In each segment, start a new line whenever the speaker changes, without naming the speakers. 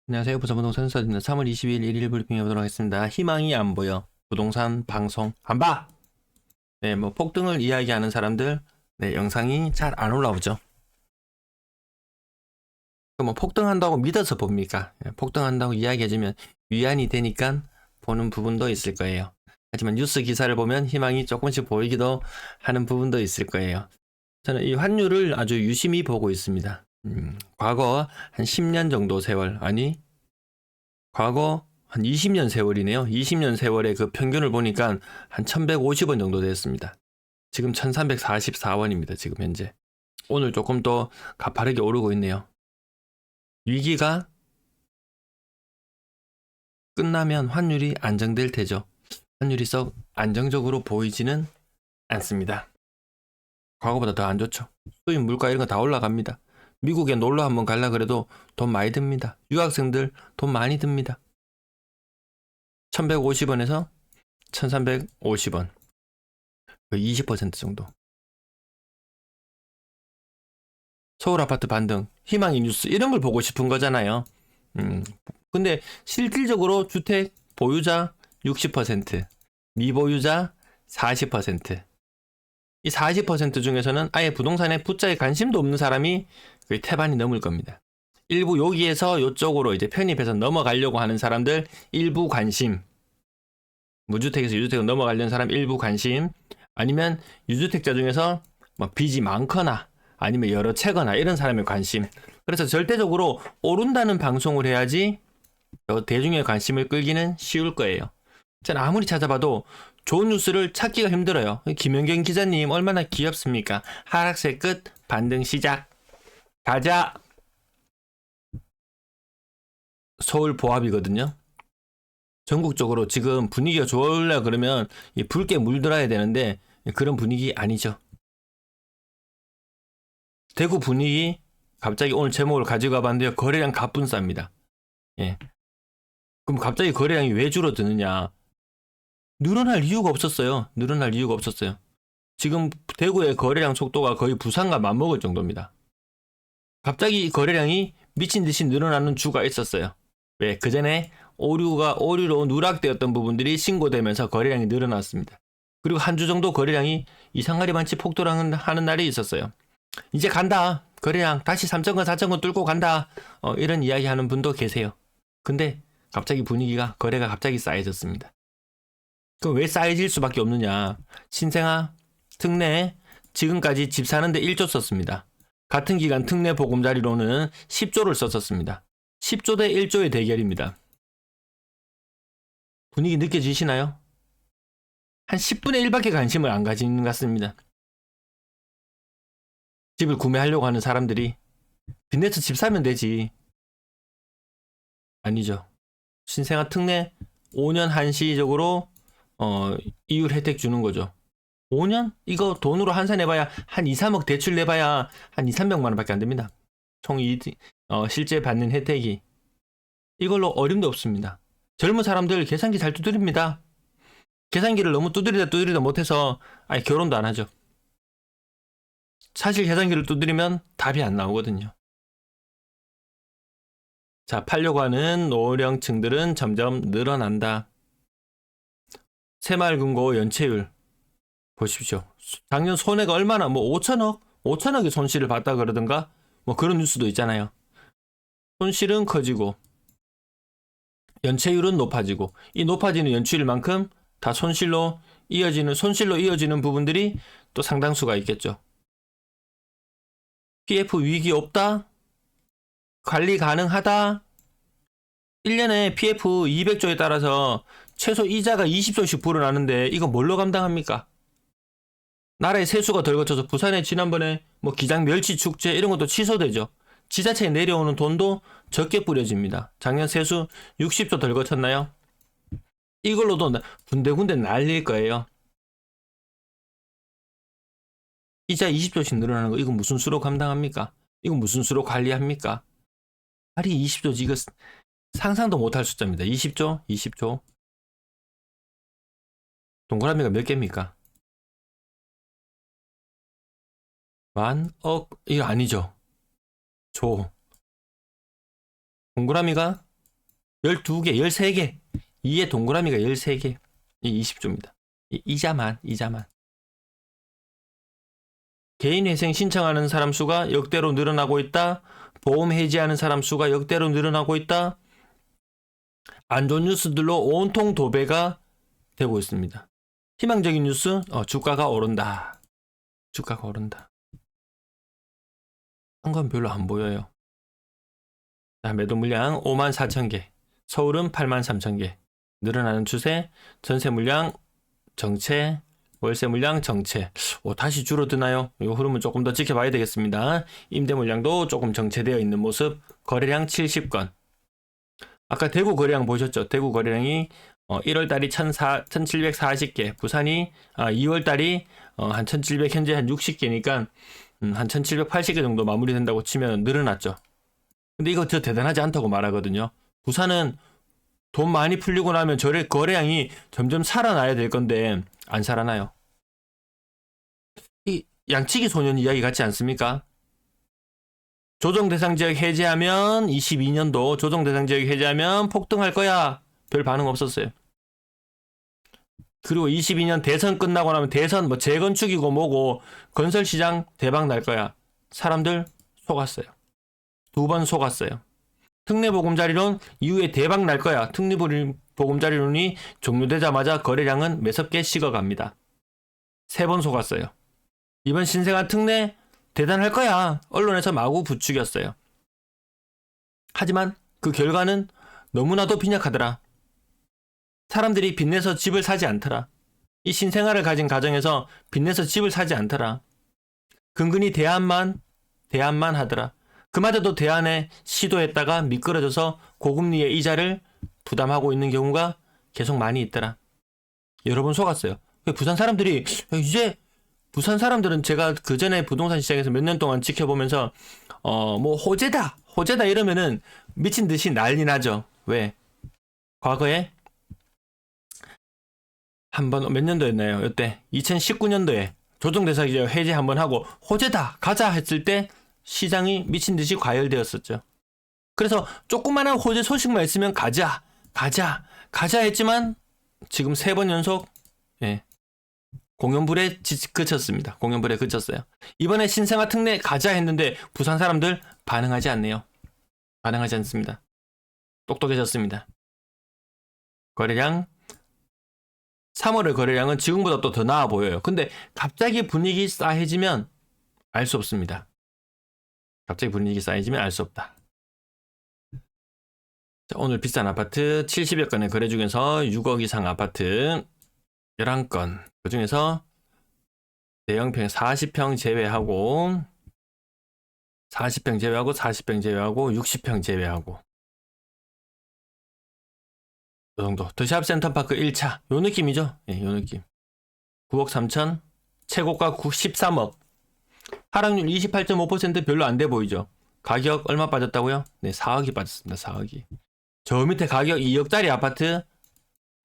안녕하세요. 부산부동산 수사입니다. 3월 20일 일일 브리핑 해보도록 하겠습니다. 희망이 안 보여. 부동산 방송 안 봐! 네, 뭐 폭등을 이야기하는 사람들, 네, 영상이 잘 안 올라오죠. 뭐 폭등한다고 믿어서 봅니까? 폭등한다고 이야기해주면 위안이 되니까 보는 부분도 있을 거예요. 하지만 뉴스 기사를 보면 희망이 조금씩 보이기도 하는 부분도 있을 거예요. 저는 이 환율을 아주 유심히 보고 있습니다. 과거 한 10년 정도 세월, 아니 과거 한 20년 세월이네요. 20년 세월의 그 평균을 보니까 한 1150원 정도 됐습니다. 지금 1344원입니다. 지금 현재. 오늘 조금 더 가파르게 오르고 있네요. 위기가 끝나면 환율이 안정될 테죠. 환율이 썩 안정적으로 보이지는 않습니다. 과거보다 더 안 좋죠. 수입 물가 이런 거 다 올라갑니다. 미국에 놀러 한번 갈라 그래도 돈 많이 듭니다. 유학생들 돈 많이 듭니다. 1150원에서 1350원. 20% 정도. 서울 아파트 반등, 희망의 뉴스 이런 걸 보고 싶은 거잖아요. 근데 실질적으로 주택 보유자 60%, 미보유자 40%. 이 40% 중에서는 아예 부동산에 붙자에 관심도 없는 사람이 거의 태반이 넘을 겁니다. 일부 여기에서 이쪽으로 이제 편입해서 넘어가려고 하는 사람들 일부 관심, 무주택에서 유주택으로 넘어가려는 사람 일부 관심, 아니면 유주택자 중에서 뭐 빚이 많거나 아니면 여러 채거나 이런 사람의 관심. 그래서 절대적으로 오른다는 방송을 해야지 대중의 관심을 끌기는 쉬울 거예요. 저는 아무리 찾아봐도 좋은 뉴스를 찾기가 힘들어요. 김연경 기자님 얼마나 귀엽습니까? 하락세 끝, 반등 시작. 가자. 서울 보합이거든요. 전국적으로 지금 분위기가 좋으려 그러면 붉게 물들어야 되는데 그런 분위기 아니죠. 대구 분위기 갑자기 오늘 제목을 가져가 봤는데요. 거래량 갑분싸입니다. 예. 그럼 갑자기 거래량이 왜 줄어드느냐? 늘어날 이유가 없었어요. 늘어날 이유가 없었어요. 지금 대구의 거래량 속도가 거의 부산과 맞먹을 정도입니다. 갑자기 거래량이 미친 듯이 늘어나는 주가 있었어요. 왜? 그 전에 오류로 누락되었던 부분들이 신고되면서 거래량이 늘어났습니다. 그리고 한 주 정도 거래량이 이상하리 많지 폭등하는 날이 있었어요. 이제 간다. 거래량 다시 3,000건 4,000건 뚫고 간다. 이런 이야기 하는 분도 계세요. 근데 갑자기 분위기가 거래가 갑자기 쌓여졌습니다. 그럼 왜 쌓여질 수밖에 없느냐? 신생아, 특례 지금까지 집 사는데 1조 썼습니다. 같은 기간 특례 보금자리로는 10조를 썼었습니다. 10조 대 1조의 대결입니다. 분위기 느껴지시나요? 한 10분의 1밖에 관심을 안 가지는 것 같습니다. 집을 구매하려고 하는 사람들이 빚내서 집 사면 되지. 아니죠. 신생아 특례 5년 한시적으로 이율 혜택 주는 거죠. 5년? 이거 돈으로 환산해봐야 한 2, 3억 대출 내봐야 한 2, 300만 원밖에 안 됩니다. 실제 받는 혜택이. 이걸로 어림도 없습니다. 젊은 사람들 계산기 잘 두드립니다. 계산기를 너무 두드리다 못해서 아예 결혼도 안 하죠. 사실 계산기를 두드리면 답이 안 나오거든요. 자, 팔려고 하는 노령층들은 점점 늘어난다. 새마을금고 연체율 보십시오. 작년 손해가 얼마나 5천억의 손실을 봤다 그러던가 뭐 그런 뉴스도 있잖아요. 손실은 커지고 연체율은 높아지고 이 높아지는 연체율만큼 다 손실로 이어지는 부분들이 또 상당수가 있겠죠. PF 위기 없다? 관리 가능하다? 1년에 PF 200조에 따라서 최소 이자가 20조씩 불어나는데 이거 뭘로 감당합니까? 나라의 세수가 덜 거쳐서 부산에 지난번에 뭐 기장 멸치 축제 이런 것도 취소되죠. 지자체에 내려오는 돈도 적게 뿌려집니다. 작년 세수 60조 덜 거쳤나요? 이걸로도 군데군데 날릴 거예요. 이자 20조씩 늘어나는 거 이거 무슨 수로 감당합니까? 이거 무슨 수로 관리합니까? 발이 20조지 이거 상상도 못할 숫자입니다. 20조? 20조? 동그라미가 몇 개입니까? 이거 아니죠. 조. 동그라미가 12개, 13개. 2의 동그라미가 13개. 이 20조입니다. 이자만. 개인회생 신청하는 사람 수가 역대로 늘어나고 있다. 보험 해지하는 사람 수가 역대로 늘어나고 있다. 안 좋은 뉴스들로 온통 도배가 되고 있습니다. 희망적인 뉴스, 주가가 오른다. 한 건 별로 안 보여요. 자, 매도 물량 54,000개, 서울은 83,000개. 늘어나는 추세, 전세 물량 정체, 월세 물량 정체. 다시 줄어드나요? 이 흐름은 조금 더 지켜봐야 되겠습니다. 임대 물량도 조금 정체되어 있는 모습. 거래량 70건. 아까 대구 거래량 보셨죠? 대구 거래량이 1월달이 1740개, 부산이 2월달이 한 1700, 현재 한 60개니까 한 1780개 정도 마무리된다고 치면 늘어났죠. 근데 이거 더 대단하지 않다고 말하거든요. 부산은 돈 많이 풀리고 나면 거래량이 점점 살아나야 될 건데 안 살아나요. 이 양치기 소년 이야기 같지 않습니까? 조정 대상 지역 해제하면 22년도 조정 대상 지역 해제하면 폭등할 거야. 별 반응 없었어요. 그리고 22년 대선 끝나고 나면 대선 재건축이고 뭐고 건설 시장 대박 날 거야. 사람들 속았어요. 2번 속았어요. 특례보금자리론 이후에 대박 날 거야. 특례보금자리론이 종료되자마자 거래량은 매섭게 식어갑니다. 3번 속았어요. 이번 신생아 특례 대단할 거야. 언론에서 마구 부추겼어요. 하지만 그 결과는 너무나도 빈약하더라. 사람들이 빚내서 집을 사지 않더라. 이 신생아를 가진 가정에서 빚내서 집을 사지 않더라. 근근히 대안만 하더라. 그마저도 대안에 시도했다가 미끄러져서 고금리의 이자를 부담하고 있는 경우가 계속 많이 있더라. 여러 번 속았어요. 부산 사람들이 이제 부산 사람들은 제가 그 전에 부동산 시장에서 몇 년 동안 지켜보면서 뭐 호재다 이러면은 미친 듯이 난리 나죠. 왜? 과거에 한번 몇 년도였나요? 이때 2019년도에 조정대상 지역 해제 한번 하고 호재다 가자 했을 때 시장이 미친 듯이 과열되었었죠. 그래서 조그마한 호재 소식만 있으면 가자 했지만 지금 3번 연속 공연불에 그쳤습니다. 공연불에 그쳤어요. 이번에 신생아 특례 가자 했는데 부산 사람들 반응하지 않네요. 반응하지 않습니다. 똑똑해졌습니다. 거래량 3월의 거래량은 지금보다 또 더 나아 보여요. 근데 갑자기 분위기 싸해지면 알 수 없습니다. 갑자기 분위기 싸해지면 알 수 없다. 자, 오늘 비싼 아파트 70여 건의 거래 중에서 6억 이상 아파트 11건. 그 중에서 대형평 40평 제외하고 40평 제외하고 40평 제외하고 60평 제외하고 이 정도. 더샵 센터파크 1차 요 느낌이죠. 요 느낌. 9억 3천 최고가 13억 하락률 28.5% 별로 안 돼 보이죠. 가격 얼마 빠졌다고요? 네, 4억이 빠졌습니다. 4억이. 저 밑에 가격 2억짜리 아파트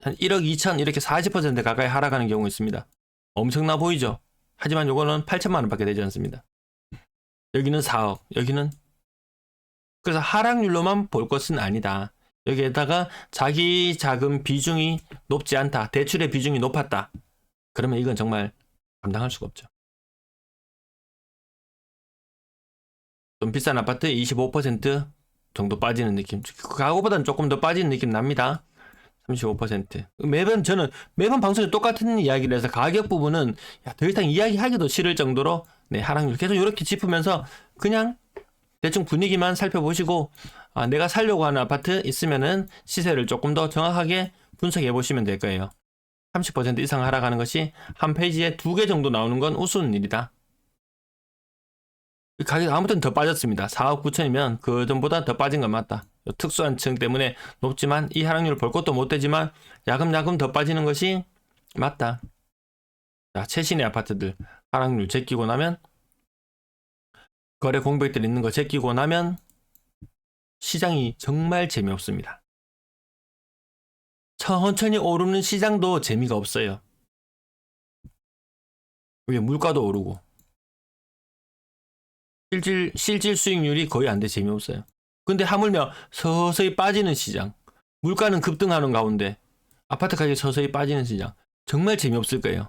한 1억 2천 이렇게 40% 가까이 하락하는 경우 있습니다. 엄청나 보이죠? 하지만 요거는 8천만 원밖에 되지 않습니다. 여기는 4억, 여기는 그래서 하락률로만 볼 것은 아니다. 여기에다가 자기 자금 비중이 높지 않다. 대출의 비중이 높았다. 그러면 이건 정말 감당할 수가 없죠. 좀 비싼 아파트 25% 정도 빠지는 느낌. 그거보다는 조금 더 빠지는 느낌 납니다. 35%. 저는 매번 방송에 똑같은 이야기를 해서 가격 부분은 더 이상 이야기하기도 싫을 정도로 하락률 계속 이렇게 짚으면서 그냥 대충 분위기만 살펴보시고 내가 살려고 하는 아파트 있으면은 시세를 조금 더 정확하게 분석해 보시면 될 거예요. 30% 이상 하락하는 것이 한 페이지에 2개 정도 나오는 건 우스운 일이다. 가격이 아무튼 더 빠졌습니다. 4억 9천이면 그 전보다 더 빠진 건 맞다. 특수한 층 때문에 높지만 이 하락률을 볼 것도 못 되지만 야금야금 더 빠지는 것이 맞다. 자, 최신의 아파트들 하락률 제끼고 나면 거래 공백들 있는 거 제끼고 나면 시장이 정말 재미없습니다. 천천히 오르는 시장도 재미가 없어요. 왜 물가도 오르고 실질 수익률이 거의 안 돼 재미없어요. 근데 하물며 서서히 빠지는 시장 물가는 급등하는 가운데 아파트 가격이 서서히 빠지는 시장. 정말 재미없을 거예요.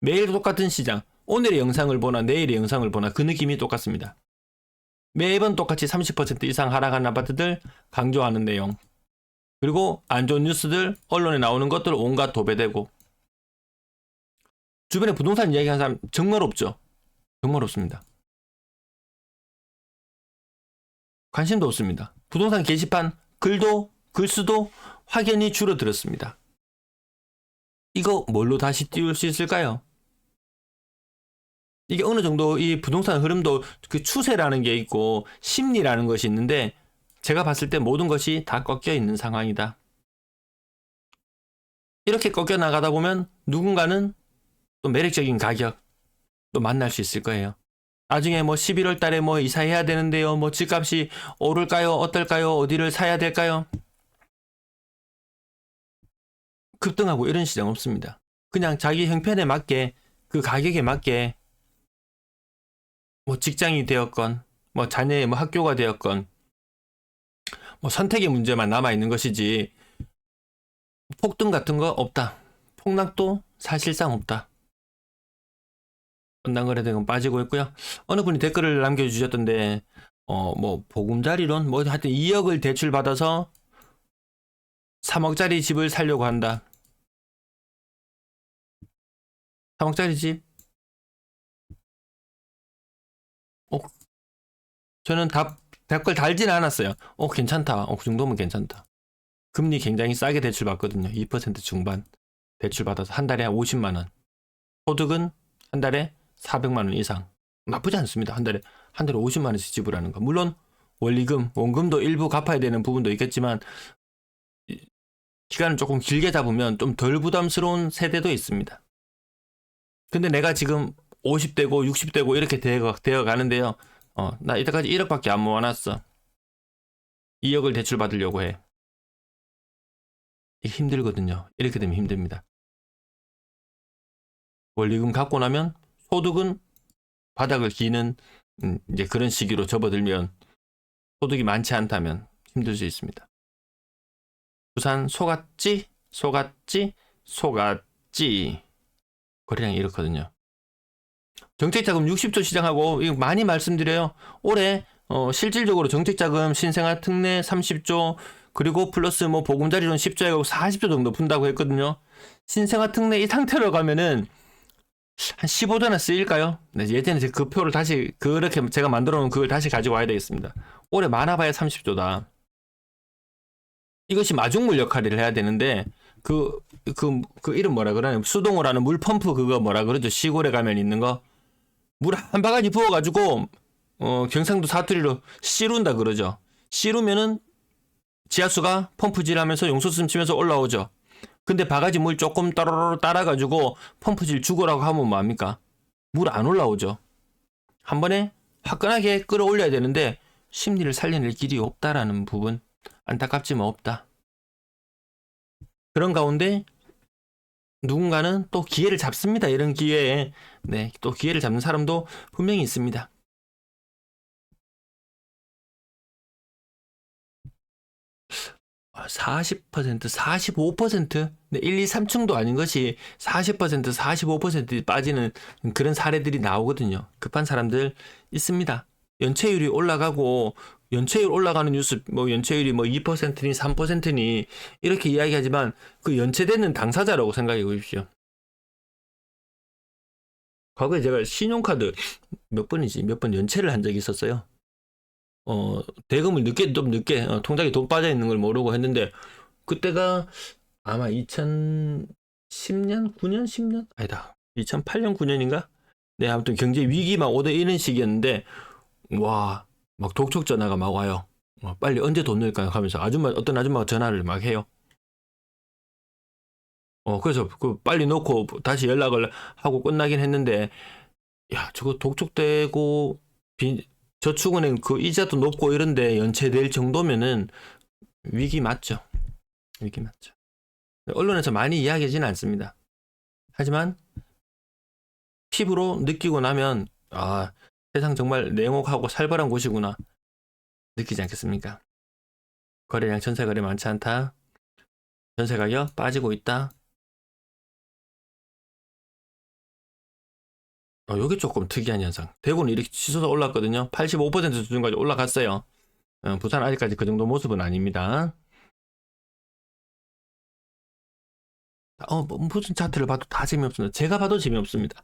매일 똑같은 시장. 오늘의 영상을 보나 내일의 영상을 보나 그 느낌이 똑같습니다. 매번 똑같이 30% 이상 하락한 아파트들 강조하는 내용. 그리고 안 좋은 뉴스들, 언론에 나오는 것들 온갖 도배되고. 주변에 부동산 이야기하는 사람 정말 없죠. 정말 없습니다. 관심도 없습니다. 부동산 게시판 글수도 확연히 줄어들었습니다. 이거 뭘로 다시 띄울 수 있을까요? 이게 어느 정도 이 부동산 흐름도 그 추세라는 게 있고 심리라는 것이 있는데 제가 봤을 때 모든 것이 다 꺾여 있는 상황이다. 이렇게 꺾여 나가다 보면 누군가는 또 매력적인 가격 또 만날 수 있을 거예요. 나중에 뭐 11월 달에 뭐 이사해야 되는데요. 뭐 집값이 오를까요? 어떨까요? 어디를 사야 될까요? 급등하고 이런 시장 없습니다. 그냥 자기 형편에 맞게 그 가격에 맞게 뭐 직장이 되었건 뭐 자녀의 뭐 학교가 되었건 뭐 선택의 문제만 남아 있는 것이지 폭등 같은 거 없다. 폭락도 사실상 없다. 언당거래대금 빠지고 있고요. 어느 분이 댓글을 남겨주셨던데 뭐 보금자리론 뭐 하여튼 2억을 대출 받아서 3억짜리 집을 살려고 한다. 3억짜리 집? 저는 댓글 달진 않았어요. 괜찮다. 그 정도면 괜찮다. 금리 굉장히 싸게 대출 받거든요. 2% 중반 대출 받아서 한 달에 50만 원. 소득은 한 달에 400만 원 이상. 나쁘지 않습니다. 한 달에 50만 원씩 지불하는 거. 물론 원리금, 원금도 일부 갚아야 되는 부분도 있겠지만 기간을 조금 길게 잡으면 좀 덜 부담스러운 세대도 있습니다. 근데 내가 지금 50대고 60대고 이렇게 되어 가는데요. 나 이때까지 1억밖에 안 모아놨어. 2억을 대출 받으려고 해. 이게 힘들거든요. 이렇게 되면 힘듭니다. 원리금 갚고 나면 소득은 바닥을 기는 이제 그런 시기로 접어들면 소득이 많지 않다면 힘들 수 있습니다. 부산 속았지 거래량이 이렇거든요. 정책자금 60조 시장하고 이거 많이 말씀드려요. 올해 실질적으로 정책자금 신생아 특례 30조 그리고 플러스 뭐 보금자리론 10조하고 40조 정도 푼다고 했거든요. 신생아 특례 이 상태로 가면은 한 15조나 쓰일까요? 네, 예전에 그 표를 다시 그렇게 제가 만들어 놓은 그걸 다시 가지고 와야 되겠습니다. 올해 많아봐야 30조다. 이것이 마중물 역할을 해야 되는데 그 이름 뭐라 그러냐? 수동으로 하는 물 펌프 그거 뭐라 그러죠? 시골에 가면 있는 거. 물 한 바가지 부어가지고 경상도 사투리로 씨룬다 그러죠. 씨르면은 지하수가 펌프질 하면서 용솟음 치면서 올라오죠. 근데 바가지 물 조금 따로로 따라가지고 펌프질 죽으라고 하면 뭐합니까? 물 안 올라오죠. 한 번에 화끈하게 끌어올려야 되는데 심리를 살려낼 길이 없다라는 부분 안타깝지만 없다. 그런 가운데 누군가는 또 기회를 잡습니다. 이런 기회에 네, 또 기회를 잡는 사람도 분명히 있습니다. 아, 40%, 45%? 네, 1, 2, 3층도 아닌 것이 40%, 45% 빠지는 그런 사례들이 나오거든요. 급한 사람들 있습니다. 연체율이 올라가고 연체율 올라가는 뉴스 뭐 연체율이 뭐 2%니 3%니 이렇게 이야기하지만 그 연체되는 당사자라고 생각해 보십시오. 과거에 제가 신용카드 몇 번 연체를 한 적이 있었어요. 대금을 좀 늦게 통장에 돈 빠져 있는 걸 모르고 했는데 그때가 아마 2010년, 9년, 10년? 아니다. 2008년, 9년인가? 네, 아무튼 경제 위기만 오던 이런 시기였는데 와, 막 독촉 전화가 막 와요. 빨리 언제 돈 넣을까요? 하면서 어떤 아줌마가 전화를 막 해요. 그래서 그 빨리 넣고 다시 연락을 하고 끝나긴 했는데 야, 저거 독촉되고 저축은행 그 이자도 높고 이런데 연체될 정도면은 위기 맞죠. 위기 맞죠. 언론에서 많이 이야기하지는 않습니다. 하지만 피부로 느끼고 나면 아, 세상 정말 냉혹하고 살벌한 곳이구나 느끼지 않겠습니까? 거래량 전세 거래 많지 않다. 전세 가격 빠지고 있다. 요게 조금 특이한 현상. 대구는 이렇게 치솟아 올랐거든요. 85% 수준까지 올라갔어요. 부산 아직까지 그 정도 모습은 아닙니다. 뭐 무슨 차트를 봐도 다 재미없습니다. 제가 봐도 재미없습니다.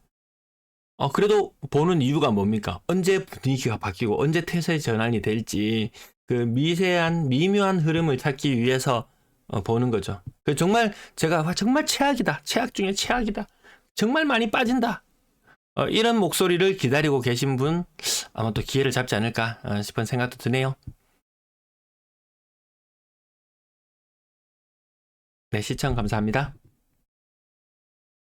그래도 보는 이유가 뭡니까? 언제 분위기가 바뀌고 언제 태세 전환이 될지 그 미묘한 흐름을 찾기 위해서 보는 거죠. 정말 제가 정말 최악이다. 최악 중에 최악이다. 정말 많이 빠진다. 이런 목소리를 기다리고 계신 분 아마 또 기회를 잡지 않을까 싶은 생각도 드네요. 네, 시청 감사합니다.